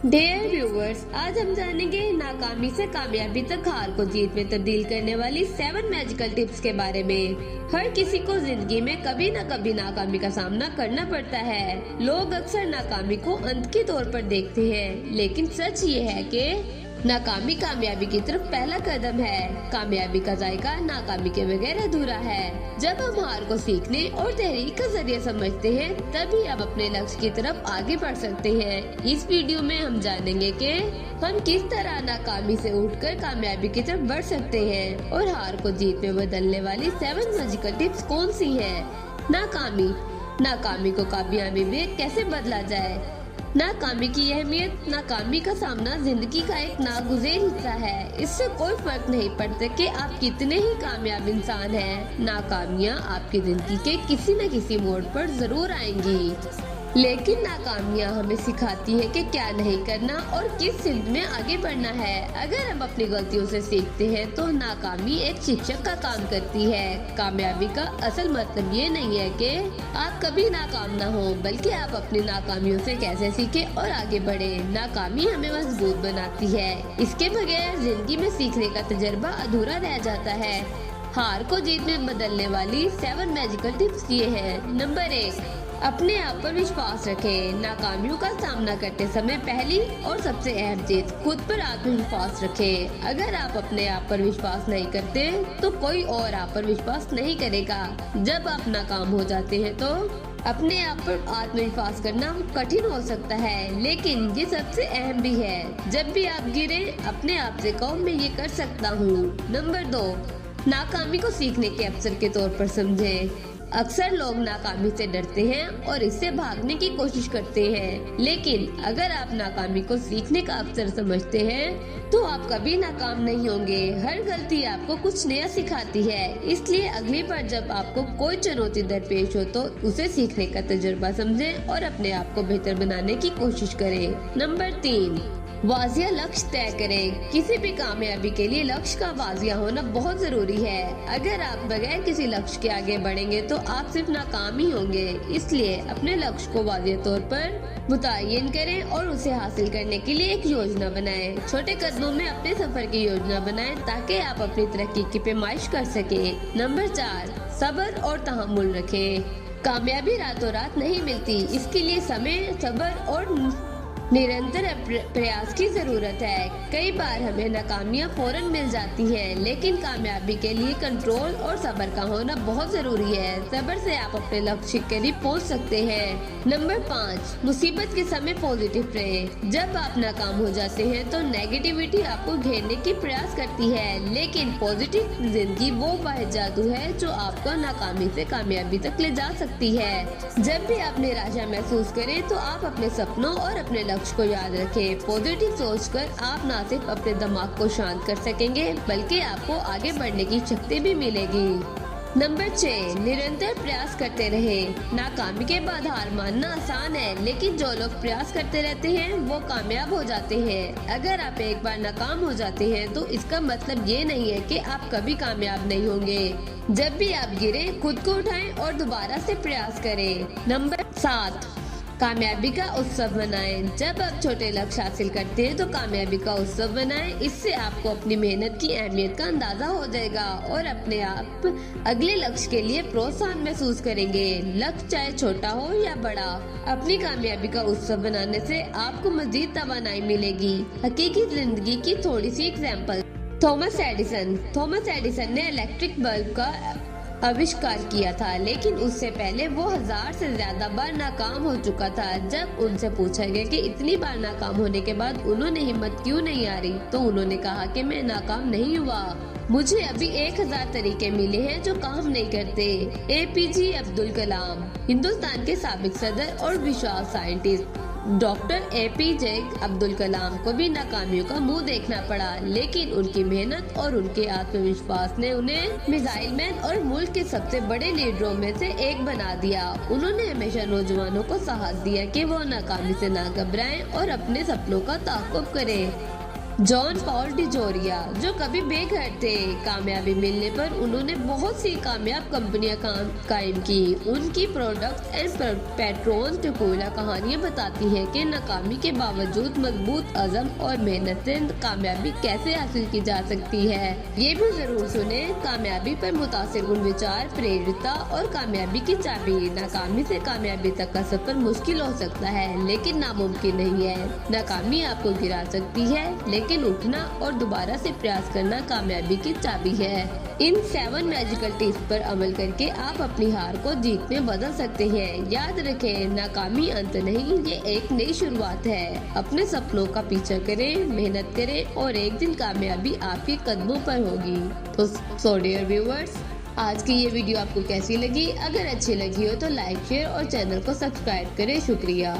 Dear viewers, आज हम जानेंगे नाकामी से कामयाबी तक हार को जीत में तब्दील करने वाली 7 मैजिकल टिप्स के बारे में। हर किसी को जिंदगी में कभी न कभी नाकामी का सामना करना पड़ता है। लोग अक्सर नाकामी को अंत के तौर पर देखते हैं, लेकिन सच ये है कि नाकामी कामयाबी की तरफ पहला कदम है। कामयाबी का जायका नाकामी के बगैर अधूरा है। जब हम हार को सीखने और तहरीक का जरिया समझते हैं, तभी हम अपने लक्ष्य की तरफ आगे बढ़ सकते हैं। इस वीडियो में हम जानेंगे कि हम किस तरह नाकामी से उठकर कामयाबी की तरफ बढ़ सकते हैं और हार को जीत में बदलने वाली 7 मैजिकल टिप्स कौन सी है। नाकामी को कामयाबी में कैसे बदला जाए। नाकामी की अहमियत। नाकामी का सामना जिंदगी का एक नागुज़ेर हिस्सा है। इससे कोई फर्क नहीं पड़ता कि आप कितने ही कामयाब इंसान हैं। नाकामियां आपकी जिंदगी के किसी न किसी मोड़ पर जरूर आएंगी, लेकिन नाकामियां हमें सिखाती है कि क्या नहीं करना और किस सिलसिले में आगे बढ़ना है। अगर हम अपनी गलतियों से सीखते हैं तो नाकामी एक शिक्षक का काम करती है। कामयाबी का असल मतलब ये नहीं है कि आप कभी नाकाम ना हो, बल्कि आप अपनी नाकामियों से कैसे सीखें और आगे बढ़े। नाकामी हमें मजबूत बनाती है। इसके बगैर जिंदगी में सीखने का तजुर्बा अधूरा रह जाता है। हार को जीत में बदलने वाली 7 मैजिकल टिप्स ये है। नंबर 1, अपने आप पर विश्वास रखें। नाकामियों का सामना करते समय पहली और सबसे अहम चीज, खुद पर आत्मविश्वास रखें। अगर आप अपने आप पर विश्वास नहीं करते तो कोई और आप पर विश्वास नहीं करेगा। जब आप नाकाम हो जाते हैं तो अपने आप पर आत्मविश्वास करना कठिन हो सकता है, लेकिन ये सबसे अहम भी है। जब भी आप गिरे, अपने आप से कहो मैं ये कर सकता हूँ। नंबर 2, नाकामी को सीखने के अवसर के तौर पर समझें। अक्सर लोग नाकामी से डरते हैं और इससे भागने की कोशिश करते हैं, लेकिन अगर आप नाकामी को सीखने का अवसर समझते हैं तो आप कभी नाकाम नहीं होंगे। हर गलती आपको कुछ नया सिखाती है, इसलिए अगली बार जब आपको कोई चुनौती दरपेश हो तो उसे सीखने का तजुर्बा समझें और अपने आप को बेहतर बनाने की कोशिश करें। नंबर 3, वाजिया लक्ष्य तय करें। किसी भी कामयाबी के लिए लक्ष्य का वाजिया होना बहुत जरूरी है। अगर आप बगैर किसी लक्ष्य के आगे बढ़ेंगे तो आप सिर्फ नाकाम ही होंगे। इसलिए अपने लक्ष्य को वाजिया तौर पर मुतय्यन करें और उसे हासिल करने के लिए एक योजना बनाएं। छोटे कदमों में अपने सफर की योजना बनाएं ताकि आप अपनी तरक्की की पैमाइश कर सकें। नंबर 4, सब्र और तहम्मुल रखें। कामयाबी रातों रात नहीं मिलती, इसके लिए समय, सब्र और निरंतर प्रयास की जरूरत है। कई बार हमें नाकामियां फौरन मिल जाती हैं, लेकिन कामयाबी के लिए कंट्रोल और सब्र का होना बहुत जरूरी है। सब्र से आप अपने लक्ष्य के करीब पहुंच सकते हैं। नंबर 5, मुसीबत के समय पॉजिटिव रहें। जब आप नाकाम हो जाते हैं तो नेगेटिविटी आपको घेरने की प्रयास करती है, लेकिन पॉजिटिव जिंदगी वो वाहिद जादू है जो आपको नाकामी से कामयाबी तक ले जा सकती है। जब भी आप निराशा महसूस करें तो आप अपने सपनों और अपने लक्ष्य को याद रखें। पॉजिटिव सोचकर आप न सिर्फ अपने दिमाग को शांत कर सकेंगे, बल्कि आपको आगे बढ़ने की शक्ति भी मिलेगी। नंबर 6, निरंतर प्रयास करते रहें। नाकामी के बाद हार मानना आसान है, लेकिन जो लोग प्रयास करते रहते हैं वो कामयाब हो जाते हैं। अगर आप एक बार नाकाम हो जाते हैं तो इसका मतलब ये नहीं है कि आप कभी कामयाब नहीं होंगे। जब भी आप गिरे, खुद को उठाएं और दोबारा से प्रयास करें। नंबर 7, कामयाबी का उत्सव मनाएं। जब आप छोटे लक्ष्य हासिल करते हैं तो कामयाबी का उत्सव मनाएं। इससे आपको अपनी मेहनत की अहमियत का अंदाजा हो जाएगा और अपने आप अगले लक्ष्य के लिए प्रोत्साहन महसूस करेंगे। लक्ष्य चाहे छोटा हो या बड़ा, अपनी कामयाबी का उत्सव बनाने से आपको मजीद तवानाई मिलेगी। हकीकी जिंदगी की थोड़ी सी एग्जाम्पल। थॉमस एडिसन ने इलेक्ट्रिक बल्ब का आविष्कार किया था, लेकिन उससे पहले वो 1000 से ज्यादा बार नाकाम हो चुका था। जब उनसे पूछा गया कि इतनी बार नाकाम होने के बाद उन्होंने हिम्मत क्यों नहीं आ रही, तो उन्होंने कहा कि मैं नाकाम नहीं हुआ, मुझे अभी 1000 तरीके मिले हैं जो काम नहीं करते। APJ अब्दुल कलाम, हिंदुस्तान के साबिक सदर और विशाल scientist. Doctor APJ Abdul Kalam को भी नाकामियों का मुंह देखना पड़ा, लेकिन उनकी मेहनत और उनके आत्मविश्वास ने उन्हें मिसाइल मैन और मुल्क के सबसे बड़े लीडरों में से एक बना दिया। उन्होंने हमेशा नौजवानों को साहस दिया कि वो नाकामी से ना घबराएं और अपने सपनों का ताक़ुब करें। जॉन पॉल डिजोरिया, जो कभी बेघर थे, कामयाबी मिलने पर उन्होंने बहुत सी कामयाब कंपनियां कायम की। उनकी प्रोडक्ट एंड पैट्रोन टिकोला कहानियां बताती हैं कि नाकामी के बावजूद मजबूत अज़म और मेहनत से कामयाबी कैसे हासिल की जा सकती है। ये भी जरूर सुने, कामयाबी पर मुतासिर विचार, प्रेरिता और कामयाबी की चाबी। नाकामी से कामयाबी तक का सफर मुश्किल हो सकता है, लेकिन नामुमकिन नहीं है। नाकामी आपको गिरा सकती है, लेकिन उठना और दोबारा से प्रयास करना कामयाबी की चाबी है। इन 7 मैजिकल टिप्स पर अमल करके आप अपनी हार को जीत में बदल सकते हैं। याद रखें, नाकामी अंत नहीं, ये एक नई शुरुआत है। अपने सपनों का पीछा करें, मेहनत करें और एक दिन कामयाबी आपके कदमों पर होगी। तो सो डियर व्यूअर्स, आज की ये वीडियो आपको कैसी लगी? अगर अच्छी लगी हो तो लाइक, शेयर और चैनल को सब्सक्राइब करें। शुक्रिया।